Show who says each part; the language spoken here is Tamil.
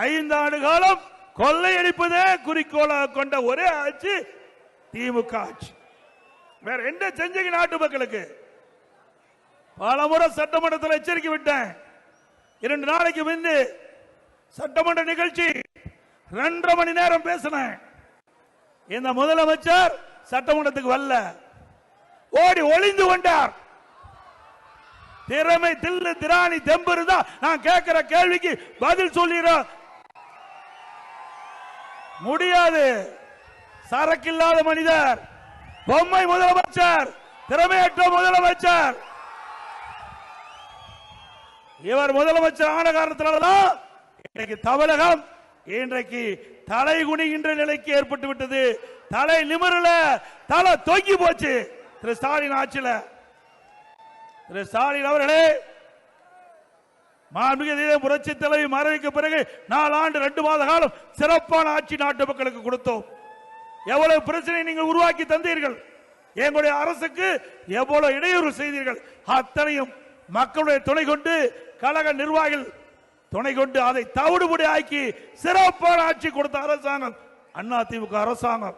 Speaker 1: 5 ஆண்டு காலம் கொள்ளையடிப்பதே குறிக்கோளாக கொண்ட ஒரே ஆட்சி திமுக ஆட்சி. வேற என்ன செஞ்சீங்க நாட்டு மக்களுக்கு? பல முறை சட்டமன்றத்தில் எச்சரிக்கை விட்டேன். 2 நாளைக்கு முன்பு சட்டமன்ற நிகழ்ச்சி 2.5 மணி நேரம் பேசினேன். இந்த முதலமைச்சர் சட்டமன்றத்துக்கு வரல, ஓடி ஒளிந்து கொண்டார். திறமை தில்லு திராணி தெம்பு இருந்தா நான் கேட்கிற கேள்விக்கு பதில் சொல்லிட முடியாது. சரக்கில்லாத மனிதர், பொம்மை முதலமைச்சர், திறமையற்ற முதலமைச்சர். இவர் முதலமைச்சர் ஆன காரணத்தினால்தான் இன்றைக்கு தமிழகம் இன்றைக்கு தலை குனிகின்ற நிலைக்கு ஏற்பட்டு விட்டது. தலை நிமிரல, தலை தொங்கி போச்சு திரு ஸ்டாலின் ஆட்சியில. திரு ஸ்டாலின் அவர்களே, மாண்புமிகு புரட்சி தலைவி மறைவுக்கு பிறகு 4 ஆண்டு 2 மாத காலம் சிறப்பான ஆட்சி நாட்டு மக்களுக்கு கொடுத்தோம். எவ்வளவு பிரச்சனை நீங்கள் உருவாக்கி தந்தீர்கள், எங்களுடைய அரசுக்கு எவ்வளவு இடையூறு செய்தீர்கள், அத்தனையும் மக்களுடைய துணை கொண்டு, கழக நிர்வாகிகள் துணை கொண்டு அதை தவிடுபடி ஆக்கி சிறப்பான ஆட்சி கொடுத்த அரசாங்கம் அதிமுக அரசாங்கம்.